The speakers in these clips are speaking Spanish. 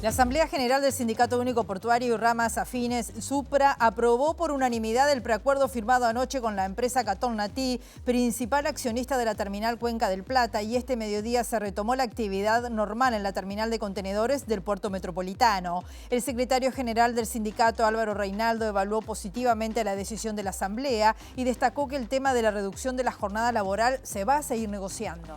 La Asamblea General del Sindicato Único Portuario y ramas afines, SUPRA, aprobó por unanimidad el preacuerdo firmado anoche con la empresa Catón Natí, principal accionista de la terminal Cuenca del Plata, y este mediodía se retomó la actividad normal en la terminal de contenedores del puerto metropolitano. El secretario general del sindicato, Álvaro Reinaldo, evaluó positivamente la decisión de la Asamblea y destacó que el tema de la reducción de la jornada laboral se va a seguir negociando.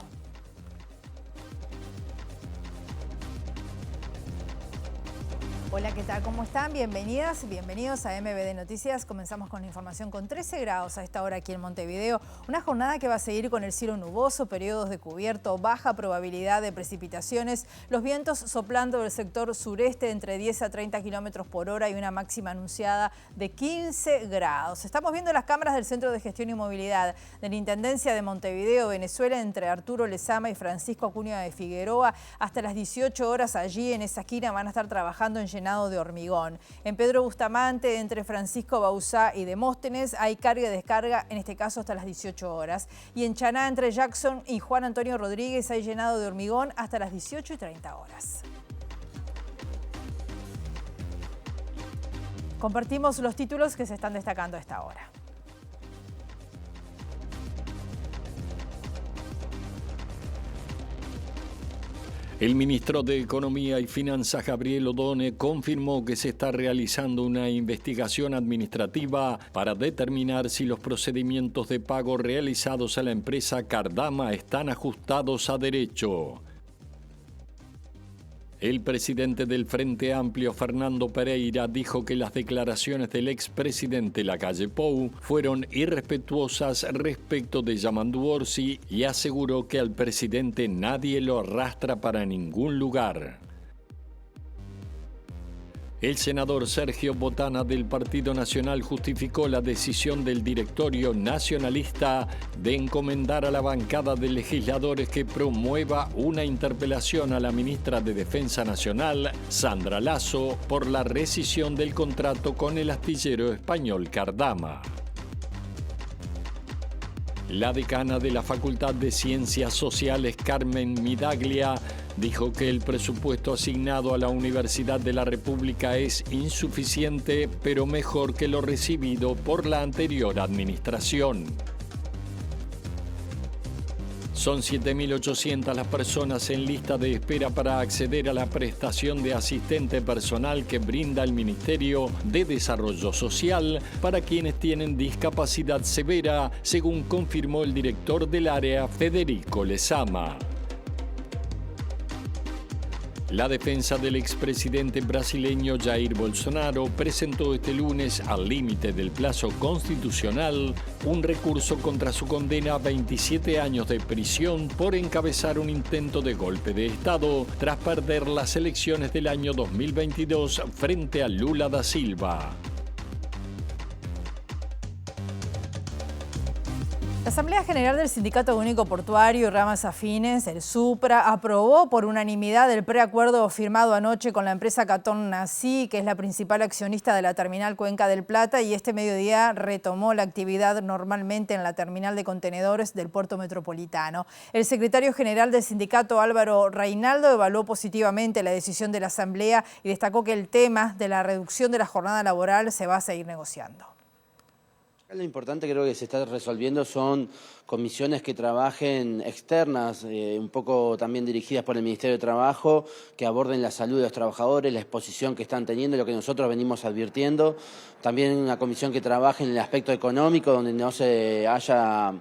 Hola, ¿qué tal? ¿Cómo están? Bienvenidas, bienvenidos a MBD Noticias. Comenzamos con la información con 13 grados a esta hora aquí en Montevideo. Una jornada que va a seguir con el cielo nuboso, periodos de cubierto, baja probabilidad de precipitaciones, los vientos soplando del sector sureste entre 10 a 30 kilómetros por hora y una máxima anunciada de 15 grados. Estamos viendo las cámaras del Centro de Gestión y Movilidad de la Intendencia de Montevideo, Venezuela, entre Arturo Lezama y Francisco Acuña de Figueroa. Hasta las 18 horas allí en esa esquina van a estar trabajando en llenado de hormigón. En Pedro Bustamante, entre Francisco Bauzá y Demóstenes, hay carga y descarga, en este caso hasta las 18 horas. Y en Chaná, entre Jackson y Juan Antonio Rodríguez, hay llenado de hormigón hasta las 18 y 30 horas. Compartimos los títulos que se están destacando a esta hora. El ministro de Economía y Finanzas, Gabriel Odone, confirmó que se está realizando una investigación administrativa para determinar si los procedimientos de pago realizados a la empresa Cardama están ajustados a derecho. El presidente del Frente Amplio, Fernando Pereira, dijo que las declaraciones del expresidente Lacalle Pou fueron irrespetuosas respecto de Yamandu Orsi y aseguró que al presidente nadie lo arrastra para ningún lugar. El senador Sergio Botana del Partido Nacional justificó la decisión del directorio nacionalista de encomendar a la bancada de legisladores que promueva una interpelación a la ministra de Defensa Nacional, Sandra Lasso, por la rescisión del contrato con el astillero español Cardama. La decana de la Facultad de Ciencias Sociales, Carmen Midaglia, dijo que el presupuesto asignado a la Universidad de la República es insuficiente, pero mejor que lo recibido por la anterior administración. Son 7.800 las personas en lista de espera para acceder a la prestación de asistente personal que brinda el Ministerio de Desarrollo Social para quienes tienen discapacidad severa, según confirmó el director del área, Federico Lezama. La defensa del expresidente brasileño Jair Bolsonaro presentó este lunes, al límite del plazo constitucional, un recurso contra su condena a 27 años de prisión por encabezar un intento de golpe de Estado tras perder las elecciones del año 2022 frente a Lula da Silva. La Asamblea General del Sindicato Único Portuario y ramas afines, el SUPRA, aprobó por unanimidad el preacuerdo firmado anoche con la empresa Catón Natí, que es la principal accionista de la terminal Cuenca del Plata, y este mediodía retomó la actividad normalmente en la terminal de contenedores del puerto metropolitano. El secretario general del sindicato, Álvaro Reinaldo, evaluó positivamente la decisión de la Asamblea y destacó que el tema de la reducción de la jornada laboral se va a seguir negociando. Lo importante creo que se está resolviendo son comisiones que trabajen externas, un poco también dirigidas por el Ministerio de Trabajo, que aborden la salud de los trabajadores, la exposición que están teniendo, lo que nosotros venimos advirtiendo. También una comisión que trabaje en el aspecto económico, donde no se haya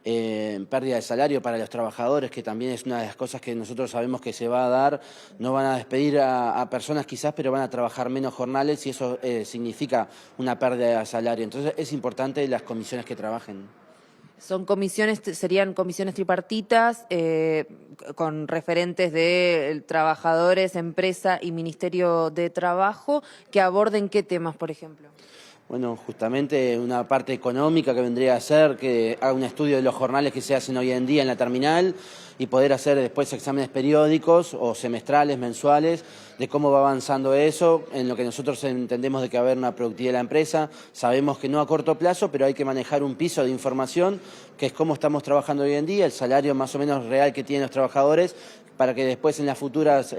pérdida de salario para los trabajadores, que también es una de las cosas que nosotros sabemos que se va a dar. No van a despedir a personas quizás, pero van a trabajar menos jornales y eso significa una pérdida de salario. Entonces es importante las comisiones que trabajen. Son comisiones, serían comisiones tripartitas con referentes de trabajadores, empresa y Ministerio de Trabajo, que aborden qué temas, por ejemplo. Bueno, justamente una parte económica que vendría a ser que haga un estudio de los jornales que se hacen hoy en día en la terminal y poder hacer después exámenes periódicos o semestrales, mensuales, de cómo va avanzando eso, en lo que nosotros entendemos de que va a haber una productividad de la empresa. Sabemos que no a corto plazo, pero hay que manejar un piso de información, que es cómo estamos trabajando hoy en día, el salario más o menos real que tienen los trabajadores, para que después en las futuras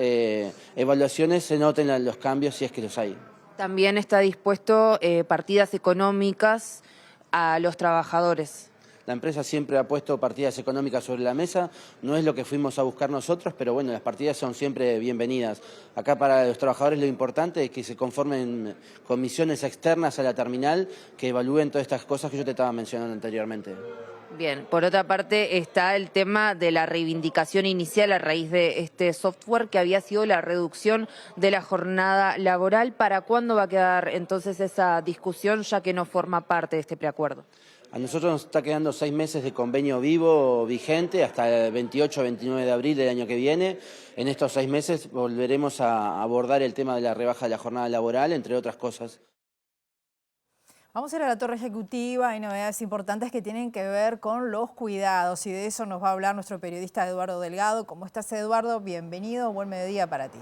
evaluaciones se noten los cambios si es que los hay. También está dispuesto partidas económicas a los trabajadores. La empresa siempre ha puesto partidas económicas sobre la mesa, no es lo que fuimos a buscar nosotros, pero bueno, las partidas son siempre bienvenidas. Acá para los trabajadores lo importante es que se conformen comisiones externas a la terminal que evalúen todas estas cosas que yo te estaba mencionando anteriormente. Bien, por otra parte está el tema de la reivindicación inicial a raíz de este software que había sido la reducción de la jornada laboral. ¿Para cuándo va a quedar entonces esa discusión, ya que no forma parte de este preacuerdo? A nosotros nos está quedando 6 meses de convenio vivo vigente hasta el 28 o 29 de abril del año que viene. En estos 6 meses volveremos a abordar el tema de la rebaja de la jornada laboral, entre otras cosas. Vamos a ir a la torre ejecutiva. Hay novedades importantes que tienen que ver con los cuidados y de eso nos va a hablar nuestro periodista Eduardo Delgado. ¿Cómo estás, Eduardo? Bienvenido, buen mediodía para ti.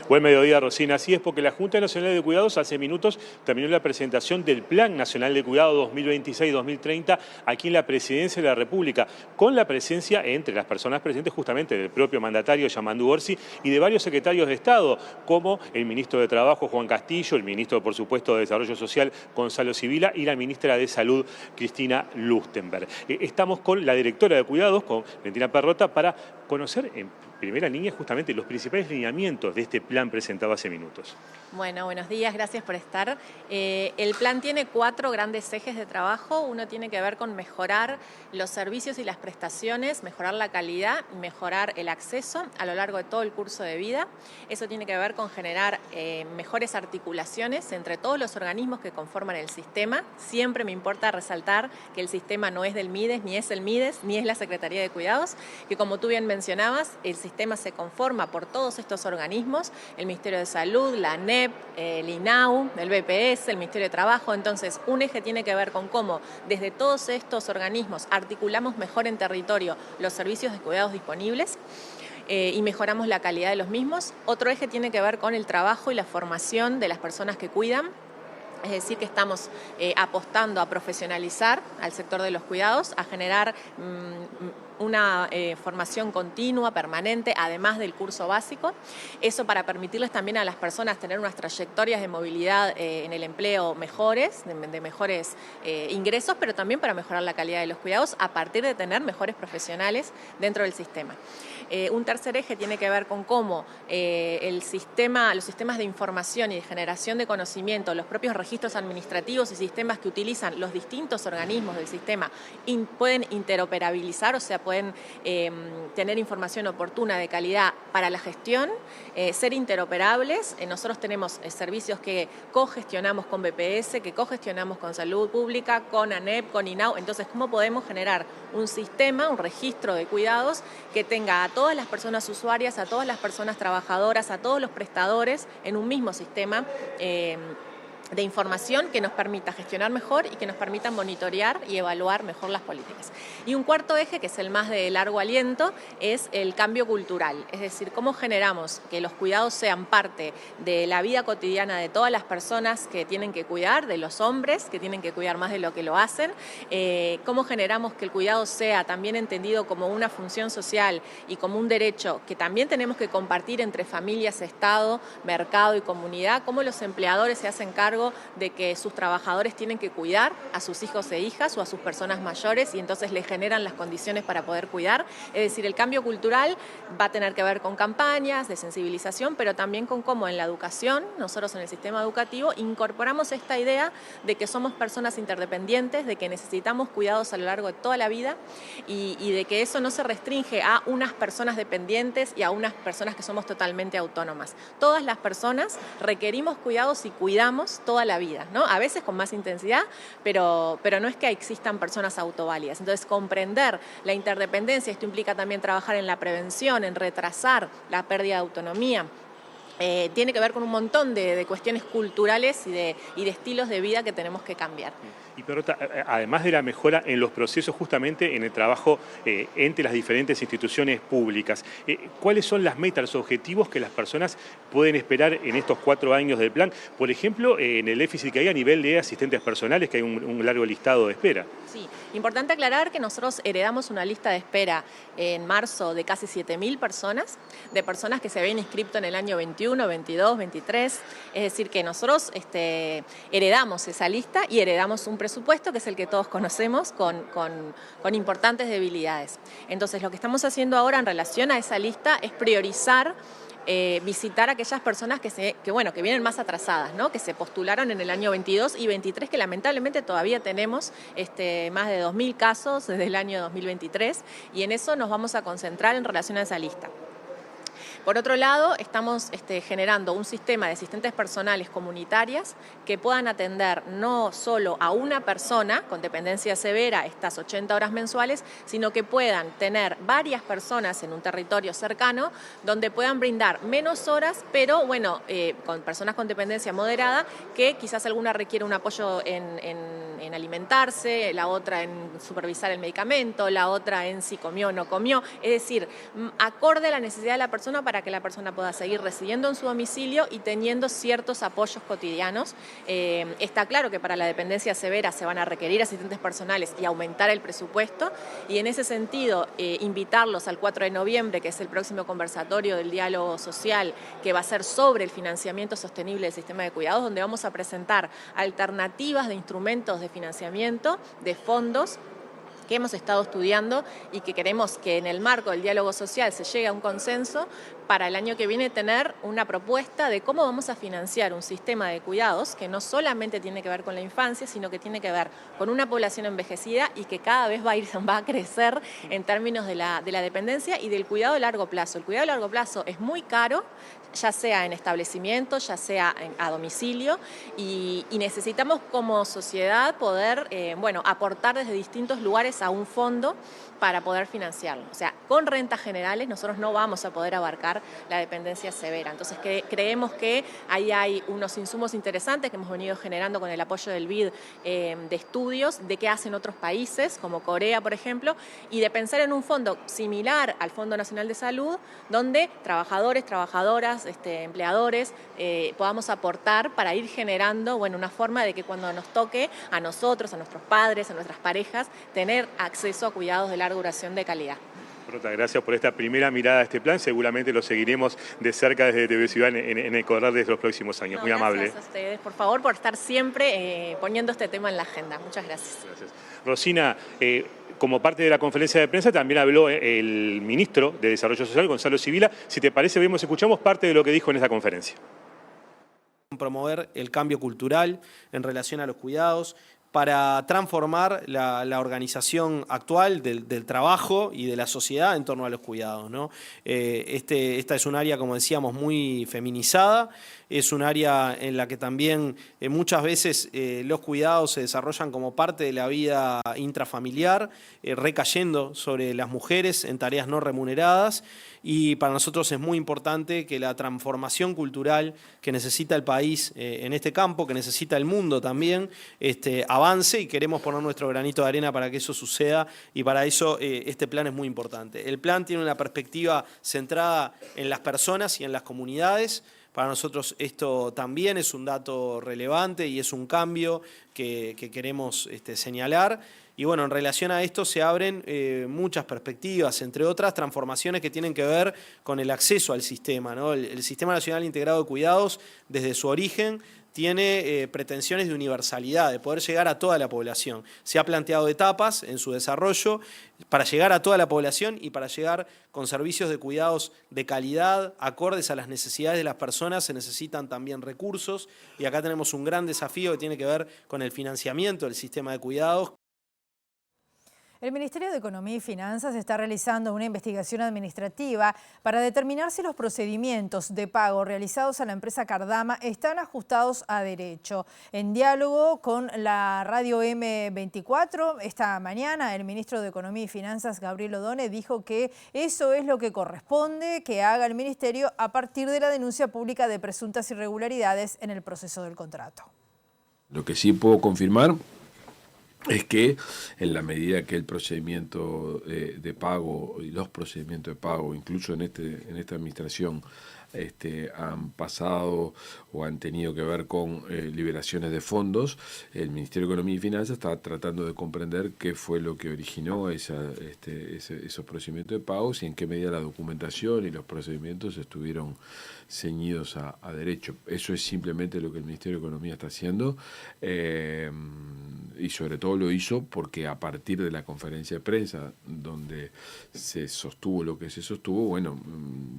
Buen mediodía, Rosina. Así es, porque la Junta Nacional de Cuidados hace minutos terminó la presentación del Plan Nacional de Cuidado 2026-2030 aquí en la Presidencia de la República, con la presencia entre las personas presentes justamente del propio mandatario Yamandu Orsi y de varios secretarios de Estado, como el ministro de Trabajo Juan Castillo, el ministro, por supuesto, de Desarrollo Social Gonzalo Sibila y la ministra de Salud Cristina Lustenberg. Estamos con la directora de Cuidados, con Valentina Perrota, para conocer en primera línea justamente los principales lineamientos de este plan presentado hace minutos. Bueno, buenos días, gracias por estar. El plan tiene 4 grandes ejes de trabajo. Uno tiene que ver con mejorar los servicios y las prestaciones, mejorar la calidad, mejorar el acceso a lo largo de todo el curso de vida. Eso tiene que ver con generar mejores articulaciones entre todos los organismos que conforman el sistema. Siempre me importa resaltar que el sistema no es del MIDES, ni es el MIDES, ni es la Secretaría de Cuidados, que como tú bien mencionabas, el sistema se conforma por todos estos organismos, el Ministerio de Salud, la ANEP, el INAU, el BPS, el Ministerio de Trabajo. Entonces, un eje tiene que ver con cómo desde todos estos organismos articulamos mejor en territorio los servicios de cuidados disponibles y mejoramos la calidad de los mismos. Otro eje tiene que ver con el trabajo y la formación de las personas que cuidan. Es decir, que estamos apostando a profesionalizar al sector de los cuidados, a generar una formación continua, permanente, además del curso básico. Eso para permitirles también a las personas tener unas trayectorias de movilidad en el empleo mejores, de mejores ingresos, pero también para mejorar la calidad de los cuidados a partir de tener mejores profesionales dentro del sistema. Un tercer eje tiene que ver con cómo los sistemas de información y de generación de conocimiento, los propios registros administrativos y sistemas que utilizan los distintos organismos del sistema pueden interoperabilizar, o sea, pueden tener información oportuna de calidad para la gestión, ser interoperables. Nosotros tenemos servicios que cogestionamos con BPS, que cogestionamos con Salud Pública, con ANEP, con INAU. Entonces, ¿cómo podemos generar un sistema, un registro de cuidados que tenga a todas las personas usuarias, a todas las personas trabajadoras, a todos los prestadores en un mismo sistema de información que nos permita gestionar mejor y que nos permita monitorear y evaluar mejor las políticas? Y un cuarto eje, que es el más de largo aliento, es el cambio cultural, es decir, cómo generamos que los cuidados sean parte de la vida cotidiana de todas las personas que tienen que cuidar, de los hombres que tienen que cuidar más de lo que lo hacen, cómo generamos que el cuidado sea también entendido como una función social y como un derecho que también tenemos que compartir entre familias, Estado, mercado y comunidad, cómo los empleadores se hacen cargo de que sus trabajadores tienen que cuidar a sus hijos e hijas o a sus personas mayores y entonces les generan las condiciones para poder cuidar. Es decir, el cambio cultural va a tener que ver con campañas de sensibilización, pero también con cómo en la educación, nosotros en el sistema educativo, incorporamos esta idea de que somos personas interdependientes, de que necesitamos cuidados a lo largo de toda la vida y de que eso no se restringe a unas personas dependientes y a unas personas que somos totalmente autónomas. Todas las personas requerimos cuidados y cuidamos toda la vida, ¿no? A veces con más intensidad, pero no es que existan personas autoválidas. Entonces, comprender la interdependencia, esto implica también trabajar en la prevención, en retrasar la pérdida de autonomía, tiene que ver con un montón de cuestiones culturales y de estilos de vida que tenemos que cambiar. Y Perrota, además de la mejora en los procesos, justamente en el trabajo entre las diferentes instituciones públicas, ¿cuáles son las metas, los objetivos que las personas pueden esperar en estos 4 años del plan? Por ejemplo, en el déficit que hay a nivel de asistentes personales, que hay un largo listado de espera. Sí, importante aclarar que nosotros heredamos una lista de espera en marzo de casi 7.000 personas, de personas que se habían inscrito en el año 21, 22, 23, es decir, que nosotros heredamos esa lista y heredamos un presupuesto que es el que todos conocemos con importantes debilidades. Entonces, lo que estamos haciendo ahora en relación a esa lista es priorizar visitar a aquellas personas que vienen más atrasadas, ¿no? Que se postularon en el año 22 y 23, que lamentablemente todavía tenemos más de 2.000 casos desde el año 2023, y en eso nos vamos a concentrar en relación a esa lista. Por otro lado, estamos generando un sistema de asistentes personales comunitarias que puedan atender no solo a una persona con dependencia severa estas 80 horas mensuales, sino que puedan tener varias personas en un territorio cercano donde puedan brindar menos horas, pero con personas con dependencia moderada, que quizás alguna requiere un apoyo en alimentarse, la otra en supervisar el medicamento, la otra en si comió o no comió, es decir, acorde a la necesidad de la persona para que la persona pueda seguir residiendo en su domicilio y teniendo ciertos apoyos cotidianos. Está claro que para la dependencia severa se van a requerir asistentes personales y aumentar el presupuesto, y en ese sentido invitarlos al 4 de noviembre, que es el próximo conversatorio del diálogo social, que va a ser sobre el financiamiento sostenible del sistema de cuidados, donde vamos a presentar alternativas de instrumentos de financiamiento, de fondos, que hemos estado estudiando y que queremos que en el marco del diálogo social se llegue a un consenso para el año que viene tener una propuesta de cómo vamos a financiar un sistema de cuidados que no solamente tiene que ver con la infancia, sino que tiene que ver con una población envejecida y que cada vez va a crecer en términos de la dependencia y del cuidado a largo plazo. El cuidado a largo plazo es muy caro, ya sea en establecimiento, ya sea a domicilio, y necesitamos como sociedad poder aportar desde distintos lugares a un fondo para poder financiarlo. O sea, con rentas generales nosotros no vamos a poder abarcar la dependencia severa. Entonces creemos que ahí hay unos insumos interesantes que hemos venido generando con el apoyo del BID, de estudios de qué hacen otros países, como Corea, por ejemplo, y de pensar en un fondo similar al Fondo Nacional de Salud, donde trabajadores, trabajadoras, empleadores, podamos aportar para ir generando una forma de que cuando nos toque a nosotros, a nuestros padres, a nuestras parejas, tener acceso a cuidados de larga duración de calidad. Gracias por esta primera mirada a este plan. Seguramente lo seguiremos de cerca desde TV Ciudad en el correr de los próximos años. Muy amable. Gracias a ustedes, por favor, por estar siempre poniendo este tema en la agenda. Muchas gracias. Gracias. Rosina, como parte de la conferencia de prensa también habló el ministro de Desarrollo Social, Gonzalo Sibila. Si te parece, escuchamos parte de lo que dijo en esa conferencia. Promover el cambio cultural en relación a los cuidados, para transformar la organización actual del trabajo y de la sociedad en torno a los cuidados, ¿no? Esta es un área, como decíamos, muy feminizada, es un área en la que también muchas veces los cuidados se desarrollan como parte de la vida intrafamiliar, recayendo sobre las mujeres en tareas no remuneradas, y para nosotros es muy importante que la transformación cultural que necesita el país en este campo, que necesita el mundo también, avance, y queremos poner nuestro granito de arena para que eso suceda, y para eso este plan es muy importante. El plan tiene una perspectiva centrada en las personas y en las comunidades. Para nosotros esto también es un dato relevante y es un cambio que queremos señalar. Y en relación a esto se abren muchas perspectivas, entre otras transformaciones que tienen que ver con el acceso al sistema, ¿no? El Sistema Nacional Integrado de Cuidados, desde su origen, tiene pretensiones de universalidad, de poder llegar a toda la población. Se ha planteado etapas en su desarrollo para llegar a toda la población y para llegar con servicios de cuidados de calidad, acordes a las necesidades de las personas. Se necesitan también recursos, y acá tenemos un gran desafío que tiene que ver con el financiamiento del sistema de cuidados. El Ministerio de Economía y Finanzas está realizando una investigación administrativa para determinar si los procedimientos de pago realizados a la empresa Cardama están ajustados a derecho. En diálogo con la radio M24, esta mañana el ministro de Economía y Finanzas, Gabriel Odone, dijo que eso es lo que corresponde que haga el Ministerio a partir de la denuncia pública de presuntas irregularidades en el proceso del contrato. Lo que sí puedo confirmar es que en la medida que el procedimiento de pago y los procedimientos de pago, incluso en esta administración, han pasado o han tenido que ver con liberaciones de fondos, el Ministerio de Economía y Finanzas está tratando de comprender qué fue lo que originó esos procedimientos de pagos y en qué medida la documentación y los procedimientos estuvieron ceñidos a derecho. Eso es simplemente lo que el Ministerio de Economía está haciendo y sobre todo lo hizo porque a partir de la conferencia de prensa donde se sostuvo lo que se sostuvo, bueno,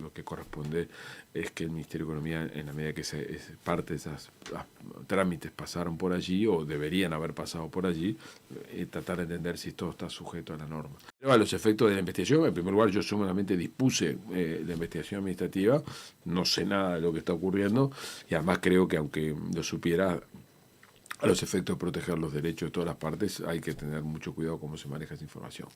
lo que corresponde es que el Ministerio de Economía, en la medida que parte de esos trámites pasaron por allí o deberían haber pasado por allí, tratar de entender si todo está sujeto a la norma. Pero a los efectos de la investigación, en primer lugar, yo solamente dispuse la investigación administrativa, no sé nada de lo que está ocurriendo y además creo que aunque lo supiera, a los efectos de proteger los derechos de todas las partes, hay que tener mucho cuidado cómo se maneja esa información.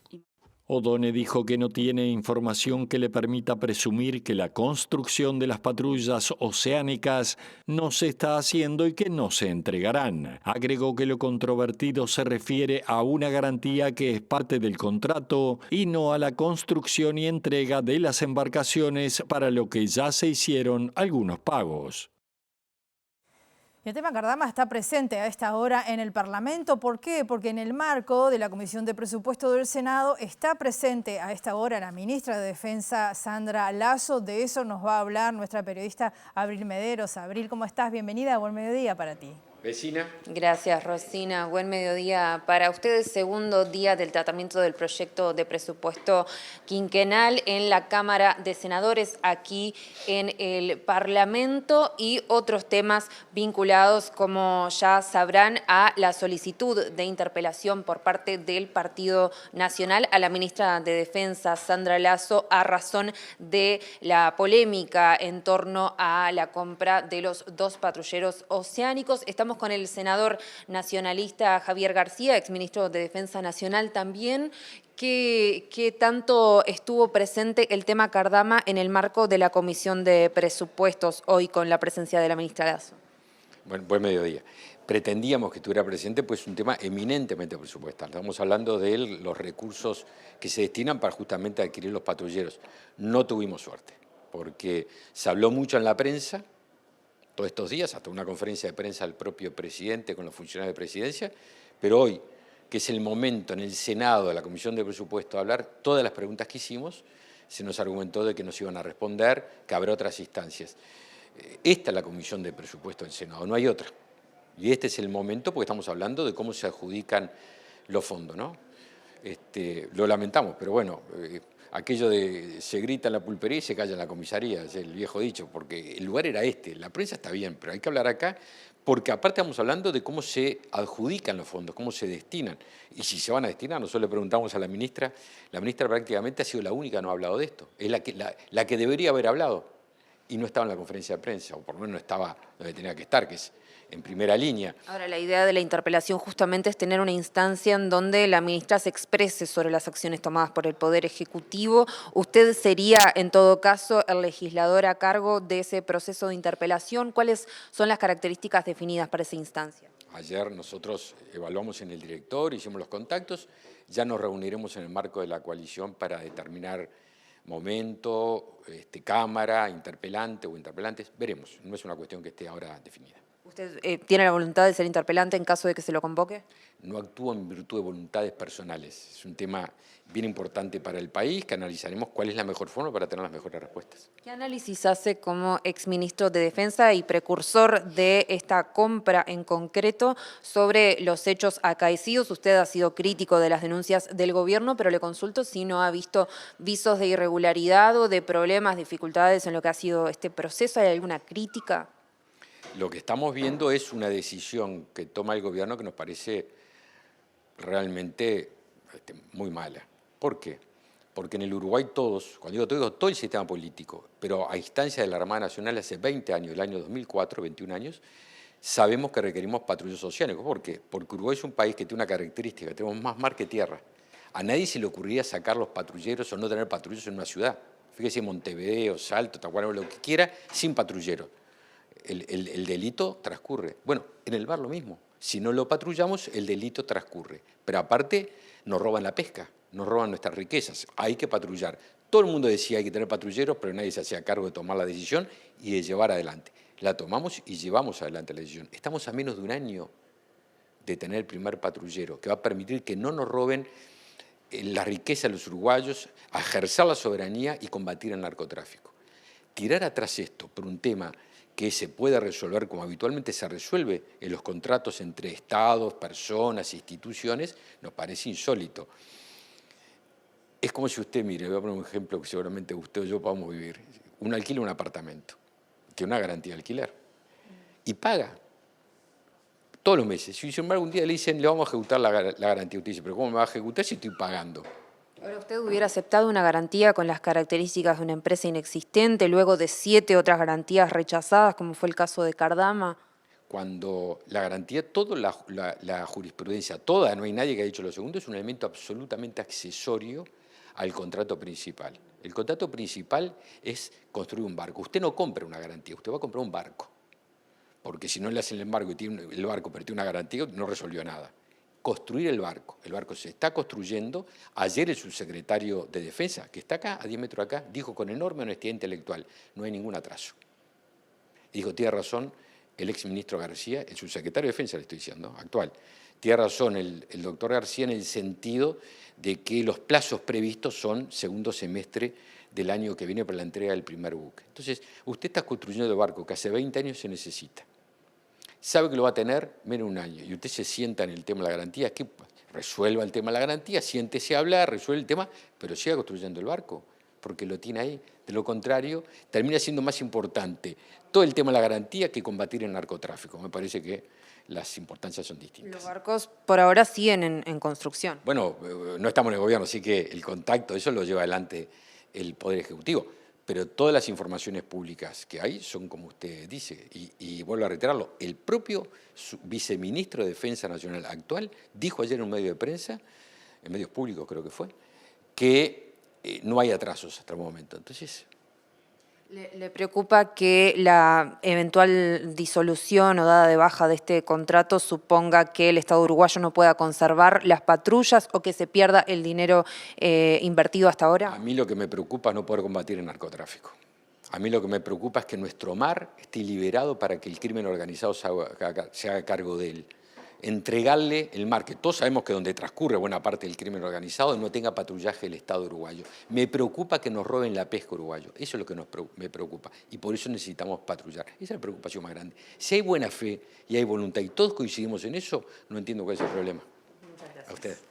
Odone dijo que no tiene información que le permita presumir que la construcción de las patrullas oceánicas no se está haciendo y que no se entregarán. Agregó que lo controvertido se refiere a una garantía que es parte del contrato y no a la construcción y entrega de las embarcaciones para lo que ya se hicieron algunos pagos. El tema Cardama está presente a esta hora en el Parlamento. ¿Por qué? Porque en el marco de la Comisión de Presupuesto del Senado está presente a esta hora la ministra de Defensa, Sandra Lasso. De eso nos va a hablar nuestra periodista Abril Mederos. Abril, ¿cómo estás? Bienvenida, buen mediodía para ti. Vecina. Gracias, Rosina. Buen mediodía para ustedes. Segundo día del tratamiento del proyecto de presupuesto quinquenal en la Cámara de Senadores, aquí en el Parlamento, y otros temas vinculados, como ya sabrán, a la solicitud de interpelación por parte del Partido Nacional a la ministra de Defensa, Sandra Lasso, a razón de la polémica en torno a la compra de los 2 patrulleros oceánicos. Estamos con el senador nacionalista Javier García, exministro de Defensa Nacional también. ¿Qué tanto estuvo presente el tema Cardama en el marco de la Comisión de Presupuestos hoy con la presencia de la ministra Lasso? Bueno, buen mediodía. Pretendíamos que estuviera presente, pues es un tema eminentemente presupuestal. Estamos hablando de los recursos que se destinan para justamente adquirir los patrulleros. No tuvimos suerte, porque se habló mucho en la prensa, todos estos días, hasta una conferencia de prensa del propio presidente con los funcionarios de presidencia, pero hoy, que es el momento en el Senado de la Comisión de Presupuesto de hablar todas las preguntas que hicimos, se nos argumentó de que nos iban a responder, que habrá otras instancias. Esta es la Comisión de Presupuesto del Senado, no hay otra. Y este es el momento porque estamos hablando de cómo se adjudican los fondos, ¿no? Lo lamentamos, pero bueno, aquello de se grita en la pulpería y se calla en la comisaría, es el viejo dicho, porque el lugar era la prensa está bien, pero hay que hablar acá, porque aparte estamos hablando de cómo se adjudican los fondos, cómo se destinan, y si se van a destinar. Nosotros le preguntamos a la ministra prácticamente ha sido la única que no ha hablado de esto, es la que debería haber hablado, y no estaba en la conferencia de prensa, o por lo menos no estaba donde tenía que estar, que es en primera línea. Ahora, la idea de la interpelación justamente es tener una instancia en donde la ministra se exprese sobre las acciones tomadas por el Poder Ejecutivo. ¿Usted sería, en todo caso, el legislador a cargo de ese proceso de interpelación? ¿Cuáles son las características definidas para esa instancia? Ayer nosotros evaluamos en el director, hicimos los contactos, ya nos reuniremos en el marco de la coalición para determinar momento, cámara, interpelante o interpelantes. Veremos, no es una cuestión que esté ahora definida. ¿Usted tiene la voluntad de ser interpelante en caso de que se lo convoque? No actúo en virtud de voluntades personales. Es un tema bien importante para el país, que analizaremos cuál es la mejor forma para tener las mejores respuestas. ¿Qué análisis hace como exministro de Defensa y precursor de esta compra en concreto sobre los hechos acaecidos? Usted ha sido crítico de las denuncias del gobierno, pero le consulto si no ha visto visos de irregularidad o de problemas, dificultades en lo que ha sido este proceso. ¿Hay alguna crítica? Lo que estamos viendo es una decisión que toma el gobierno que nos parece realmente muy mala. ¿Por qué? Porque en el Uruguay todos, cuando digo todo el sistema político, pero a instancia de la Armada Nacional hace 20 años, el año 2004, 21 años, sabemos que requerimos patrullas oceánicos. ¿Por qué? Porque Uruguay es un país que tiene una característica, tenemos más mar que tierra. A nadie se le ocurriría sacar los patrulleros o no tener patrulleros en una ciudad. Fíjese, Montevideo, Salto, Tacuarembó, lo que quiera, sin patrulleros. El delito transcurre. Bueno, en el mar lo mismo. Si no lo patrullamos, el delito transcurre. Pero aparte, nos roban la pesca, nos roban nuestras riquezas. Hay que patrullar. Todo el mundo decía hay que tener patrulleros, pero nadie se hacía cargo de tomar la decisión y de llevar adelante. La tomamos y llevamos adelante la decisión. Estamos a menos de un año de tener el primer patrullero, que va a permitir que no nos roben la riqueza de los uruguayos, a ejercer la soberanía y combatir el narcotráfico. Tirar atrás esto por un tema que se puede resolver como habitualmente se resuelve en los contratos entre estados, personas, instituciones, nos parece insólito. Es como si usted, mire, voy a poner un ejemplo que seguramente usted o yo podamos vivir. Uno alquila un apartamento, tiene una garantía de alquiler, y paga todos los meses. Si sin embargo un día le dicen, le vamos a ejecutar la garantía, usted dice, pero ¿cómo me va a ejecutar si estoy pagando? Ahora, ¿usted hubiera aceptado una garantía con las características de una empresa inexistente luego de 7 otras garantías rechazadas, como fue el caso de Cardama? Cuando la garantía, toda la jurisprudencia, toda, no hay nadie que haya dicho lo segundo, es un elemento absolutamente accesorio al contrato principal. El contrato principal es construir un barco. Usted no compra una garantía, usted va a comprar un barco. Porque si no le hacen el embargo y tiene el barco, pero tiene una garantía, no resolvió nada. Construir el barco se está construyendo. Ayer el subsecretario de Defensa, que está acá, a 10 metros acá, dijo con enorme honestidad intelectual, no hay ningún atraso. Dijo, tiene razón el exministro García, el subsecretario de Defensa le estoy diciendo, actual, tiene razón el doctor García en el sentido de que los plazos previstos son segundo semestre del año que viene para la entrega del primer buque. Entonces, usted está construyendo el barco que hace 20 años se necesita. Sabe que lo va a tener menos de un año y usted se sienta en el tema de la garantía, que resuelva el tema de la garantía, siéntese a hablar, resuelve el tema, pero siga construyendo el barco, porque lo tiene ahí. De lo contrario, termina siendo más importante todo el tema de la garantía que combatir el narcotráfico. Me parece que las importancias son distintas. Los barcos por ahora siguen en construcción. Bueno, no estamos en el gobierno, así que el contacto, eso lo lleva adelante el Poder Ejecutivo. Pero todas las informaciones públicas que hay son como usted dice. Y vuelvo a reiterarlo, el propio viceministro de Defensa Nacional actual dijo ayer en un medio de prensa, en medios públicos creo que fue, que no hay atrasos hasta el momento. Entonces, ¿Le preocupa que la eventual disolución o dada de baja de este contrato suponga que el Estado uruguayo no pueda conservar las patrullas o que se pierda el dinero invertido hasta ahora? A mí lo que me preocupa es no poder combatir el narcotráfico. A mí lo que me preocupa es que nuestro mar esté liberado para que el crimen organizado se haga cargo de él. Entregarle el mar, que todos sabemos que donde transcurre buena parte del crimen organizado, no tenga patrullaje el Estado uruguayo. Me preocupa que nos roben la pesca uruguayo. Eso es lo que me preocupa. Y por eso necesitamos patrullar. Esa es la preocupación más grande. Si hay buena fe y hay voluntad y todos coincidimos en eso, no entiendo cuál es el problema. Muchas gracias. A ustedes.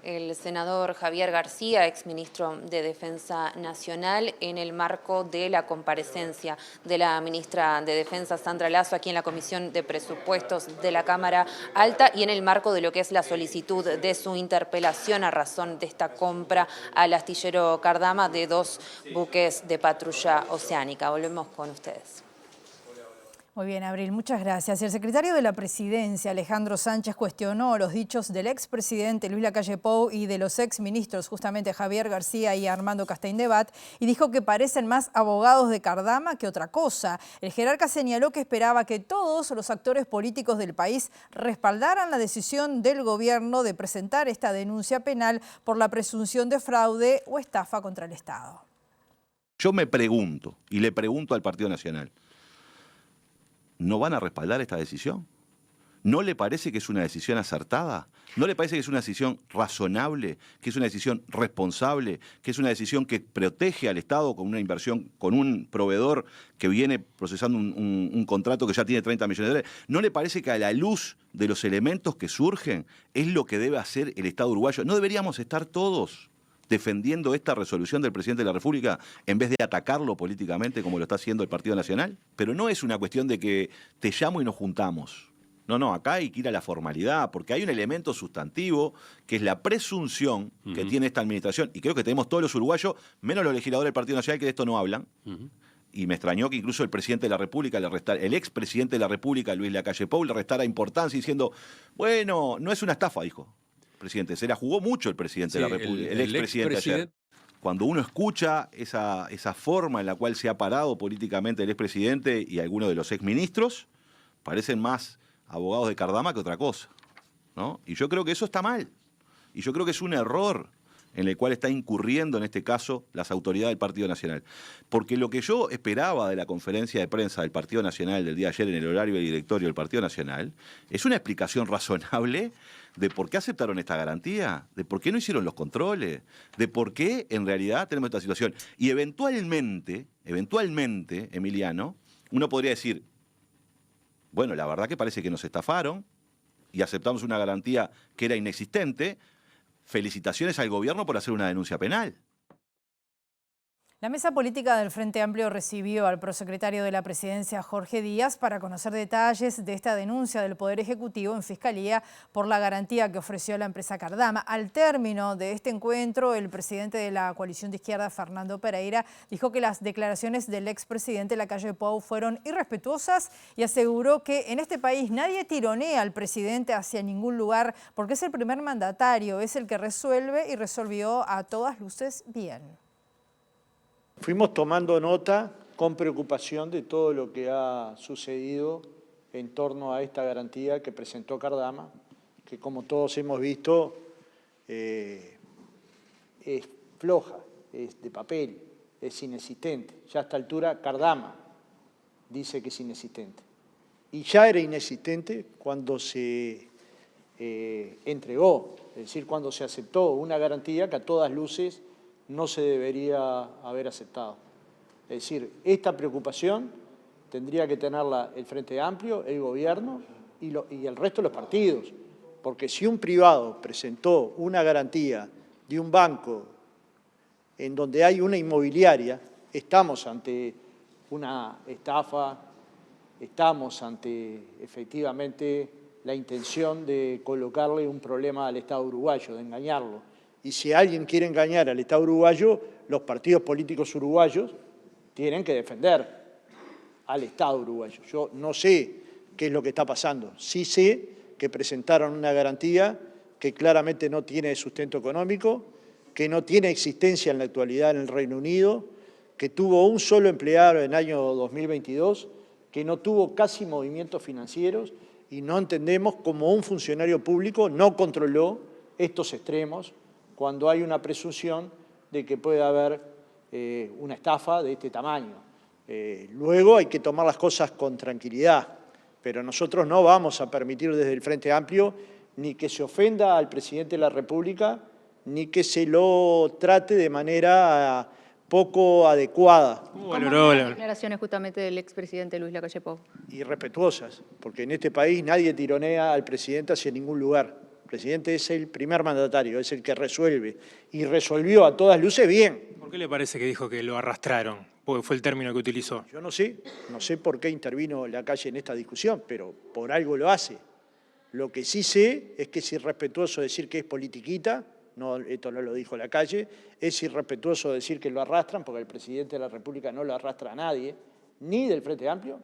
El senador Javier García, exministro de Defensa Nacional, en el marco de la comparecencia de la ministra de Defensa, Sandra Lasso, aquí en la Comisión de Presupuestos de la Cámara Alta y en el marco de lo que es la solicitud de su interpelación a razón de esta compra al astillero Cardama de 2 buques de patrulla oceánica. Volvemos con ustedes. Muy bien, Abril, muchas gracias. El secretario de la Presidencia, Alejandro Sánchez, cuestionó los dichos del expresidente Luis Lacalle Pou y de los exministros, justamente Javier García y Armando Castaindebat, y dijo que parecen más abogados de Cardama que otra cosa. El jerarca señaló que esperaba que todos los actores políticos del país respaldaran la decisión del gobierno de presentar esta denuncia penal por la presunción de fraude o estafa contra el Estado. Yo me pregunto, y le pregunto al Partido Nacional, ¿no van a respaldar esta decisión? ¿No le parece que es una decisión acertada? ¿No le parece que es una decisión razonable, que es una decisión responsable, que es una decisión que protege al Estado con una inversión, con un proveedor que viene procesando un contrato que ya tiene 30 millones de dólares? ¿No le parece que a la luz de los elementos que surgen es lo que debe hacer el Estado uruguayo? ¿No deberíamos estar todos defendiendo esta resolución del presidente de la República en vez de atacarlo políticamente como lo está haciendo el Partido Nacional? Pero no es una cuestión de que te llamo y nos juntamos. No, acá hay que ir a la formalidad, porque hay un elemento sustantivo que es la presunción que tiene esta administración, y creo que tenemos todos los uruguayos, menos los legisladores del Partido Nacional, que de esto no hablan. Y me extrañó que incluso el presidente de la República, el expresidente de la República, Luis Lacalle Pou, le restara importancia diciendo, bueno, no es una estafa, dijo el presidente. Se la jugó mucho el presidente de la República, el expresidente ayer. Cuando uno escucha esa forma en la cual se ha parado políticamente el expresidente y algunos de los exministros, parecen más abogados de Cardama que otra cosa, ¿no? Y yo creo que eso está mal. Y yo creo que es un error en el cual está incurriendo en este caso las autoridades del Partido Nacional. Porque lo que yo esperaba de la conferencia de prensa del Partido Nacional del día de ayer en el horario del directorio del Partido Nacional es una explicación razonable de por qué aceptaron esta garantía, de por qué no hicieron los controles, de por qué en realidad tenemos esta situación. Y eventualmente, Emiliano, uno podría decir, bueno, la verdad que parece que nos estafaron y aceptamos una garantía que era inexistente. Felicitaciones al gobierno por hacer una denuncia penal. La mesa política del Frente Amplio recibió al prosecretario de la Presidencia, Jorge Díaz, para conocer detalles de esta denuncia del Poder Ejecutivo en Fiscalía por la garantía que ofreció la empresa Cardama. Al término de este encuentro, el presidente de la coalición de izquierda, Fernando Pereira, dijo que las declaraciones del expresidente Lacalle Pou fueron irrespetuosas y aseguró que en este país nadie tironea al presidente hacia ningún lugar porque es el primer mandatario, es el que resuelve y resolvió a todas luces bien. Fuimos tomando nota con preocupación de todo lo que ha sucedido en torno a esta garantía que presentó Cardama, que como todos hemos visto es floja, es de papel, es inexistente. Ya a esta altura Cardama dice que es inexistente. Y ya era inexistente cuando se entregó, es decir, cuando se aceptó una garantía que a todas luces no se debería haber aceptado. Es decir, esta preocupación tendría que tenerla el Frente Amplio, el gobierno y el resto de los partidos. Porque si un privado presentó una garantía de un banco en donde hay una inmobiliaria, estamos ante una estafa, estamos ante efectivamente la intención de colocarle un problema al Estado uruguayo, de engañarlo. Y si alguien quiere engañar al Estado uruguayo, los partidos políticos uruguayos tienen que defender al Estado uruguayo. Yo no sé qué es lo que está pasando. Sí sé que presentaron una garantía que claramente no tiene sustento económico, que no tiene existencia en la actualidad en el Reino Unido, que tuvo un solo empleado en el año 2022, que no tuvo casi movimientos financieros y no entendemos cómo un funcionario público no controló estos extremos cuando hay una presunción de que puede haber una estafa de este tamaño. Luego hay que tomar las cosas con tranquilidad, pero nosotros no vamos a permitir desde el Frente Amplio ni que se ofenda al presidente de la República, ni que se lo trate de manera poco adecuada. ¿Cómo valoró las declaraciones justamente del expresidente Luis Lacalle Pou? Irrespetuosas, porque en este país nadie tironea al presidente hacia ningún lugar. El presidente es el primer mandatario, es el que resuelve, y resolvió a todas luces bien. ¿Por qué le parece que dijo que lo arrastraron? Porque fue el término que utilizó. Yo no sé por qué intervino Lacalle en esta discusión, pero por algo lo hace. Lo que sí sé es que es irrespetuoso decir que es politiquita, no, esto no lo dijo Lacalle, es irrespetuoso decir que lo arrastran, porque el presidente de la República no lo arrastra a nadie, ni del Frente Amplio,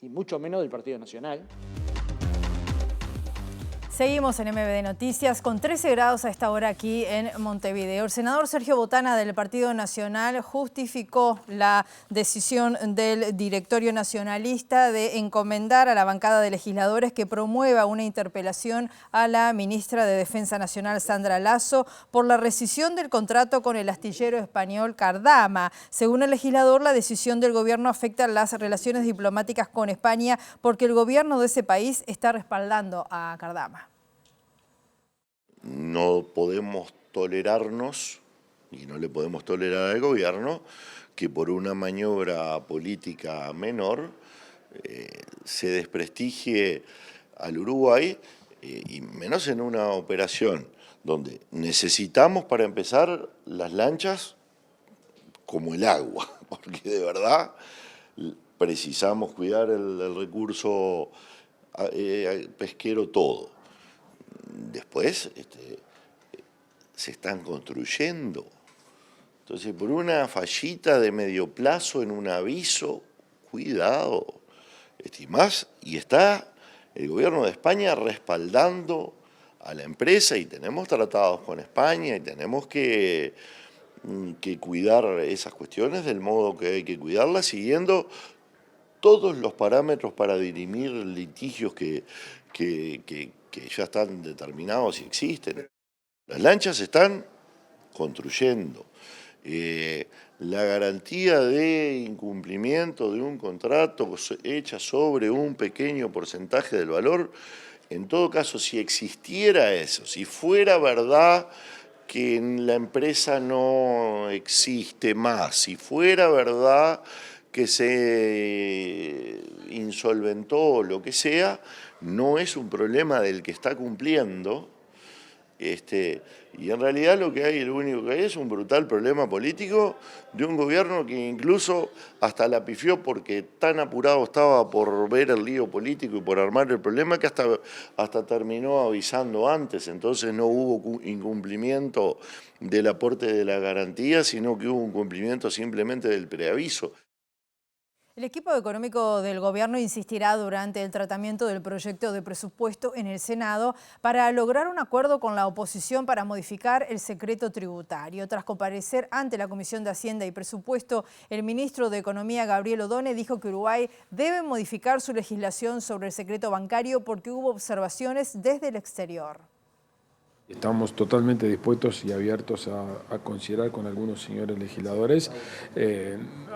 y mucho menos del Partido Nacional. Seguimos en MBD Noticias con 13 grados a esta hora aquí en Montevideo. El senador Sergio Botana del Partido Nacional justificó la decisión del directorio nacionalista de encomendar a la bancada de legisladores que promueva una interpelación a la ministra de Defensa Nacional, Sandra Lasso, por la rescisión del contrato con el astillero español Cardama. Según el legislador, la decisión del gobierno afecta las relaciones diplomáticas con España porque el gobierno de ese país está respaldando a Cardama. No podemos tolerarnos, y no le podemos tolerar al gobierno, que por una maniobra política menor se desprestigie al Uruguay, y menos en una operación donde necesitamos, para empezar, las lanchas como el agua, porque de verdad precisamos cuidar el recurso pesquero, todo. Después se están construyendo. Entonces, por una fallita de medio plazo en un aviso, cuidado. Y está el gobierno de España respaldando a la empresa y tenemos tratados con España y tenemos que cuidar esas cuestiones del modo que hay que cuidarlas, siguiendo todos los parámetros para dirimir litigios que ya están determinados y existen. Las lanchas se están construyendo. La garantía de incumplimiento de un contrato hecha sobre un pequeño porcentaje del valor, en todo caso, si existiera eso, si fuera verdad que la empresa no existe más, si fuera verdad que se insolventó o lo que sea, no es un problema del que está cumpliendo. Y en realidad lo único que hay es un brutal problema político de un gobierno que incluso hasta la pifió porque tan apurado estaba por ver el lío político y por armar el problema que hasta terminó avisando antes. Entonces no hubo incumplimiento del aporte de la garantía, sino que hubo un cumplimiento simplemente del preaviso. El equipo económico del gobierno insistirá durante el tratamiento del proyecto de presupuesto en el Senado para lograr un acuerdo con la oposición para modificar el secreto tributario. Tras comparecer ante la Comisión de Hacienda y Presupuesto, el ministro de Economía, Gabriel Odone, dijo que Uruguay debe modificar su legislación sobre el secreto bancario porque hubo observaciones desde el exterior. Estamos totalmente dispuestos y abiertos a considerar con algunos señores legisladores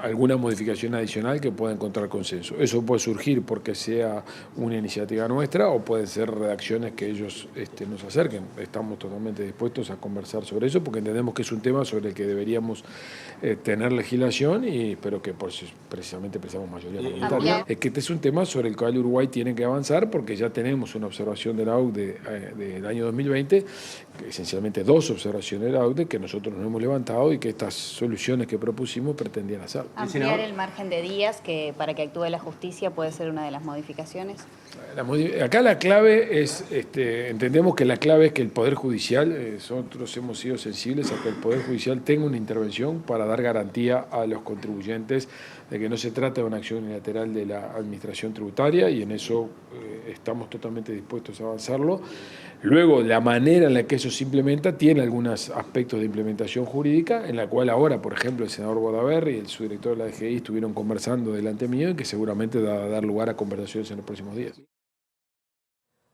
alguna modificación adicional que pueda encontrar consenso. Eso puede surgir porque sea una iniciativa nuestra o pueden ser redacciones que ellos nos acerquen. Estamos totalmente dispuestos a conversar sobre eso porque entendemos que es un tema sobre el que deberíamos tener legislación, pero que precisamente precisamos mayoría parlamentaria. Es que este es un tema sobre el cual Uruguay tiene que avanzar porque ya tenemos una observación de la OCDE del año 2020, esencialmente 2 observaciones de la OCDE que nosotros nos hemos levantado y que estas soluciones que propusimos pretendían hacer. Ampliar el margen de días para que actúe la justicia puede ser una de las modificaciones. Acá la clave es, entendemos que la clave es que el Poder Judicial, nosotros hemos sido sensibles a que el Poder Judicial tenga una intervención para dar garantía a los contribuyentes de que no se trata de una acción unilateral de la Administración Tributaria y en eso estamos totalmente dispuestos a avanzarlo. Luego, la manera en la que eso se implementa tiene algunos aspectos de implementación jurídica, en la cual ahora, por ejemplo, el senador Bodaberry y el subdirector de la DGI estuvieron conversando delante mío y que seguramente va a dar lugar a conversaciones en los próximos días.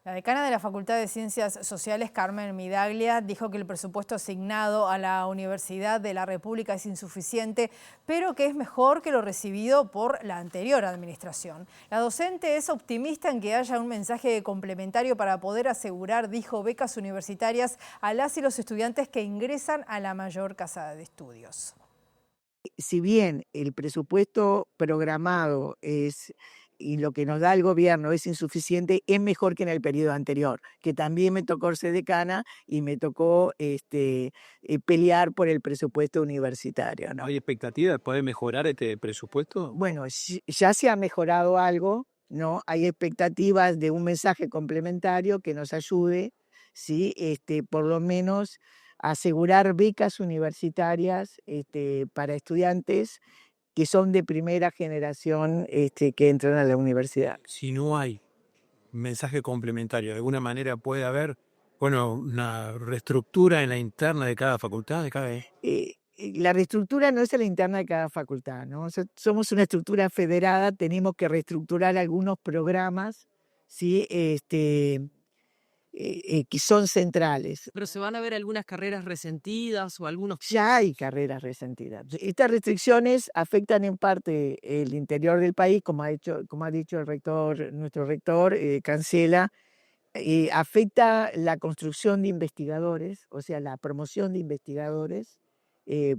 La decana de la Facultad de Ciencias Sociales, Carmen Midaglia, dijo que el presupuesto asignado a la Universidad de la República es insuficiente, pero que es mejor que lo recibido por la anterior administración. La docente es optimista en que haya un mensaje complementario para poder asegurar, dijo, becas universitarias a las y los estudiantes que ingresan a la mayor casa de estudios. Si bien el presupuesto programado y lo que nos da el gobierno es insuficiente, es mejor que en el periodo anterior, que también me tocó ser decana y me tocó pelear por el presupuesto universitario, ¿no? ¿Hay expectativa de poder mejorar este presupuesto? Bueno, ya se ha mejorado algo, ¿no? Hay expectativas de un mensaje complementario que nos ayude, ¿sí? Por lo menos a asegurar becas universitarias para estudiantes que son de primera generación que entran a la universidad. Si no hay mensaje complementario, de alguna manera puede haber, una reestructura en la interna de cada facultad, de cada... La reestructura no es en la interna de cada facultad, ¿no? Somos una estructura federada, tenemos que reestructurar algunos programas, ¿sí? Que son centrales. ¿Pero se van a ver algunas carreras resentidas o algunos...? Ya hay carreras resentidas. Estas restricciones afectan en parte el interior del país, como ha dicho el rector, nuestro rector, Cancela, afecta la construcción de investigadores, o sea, la promoción de investigadores,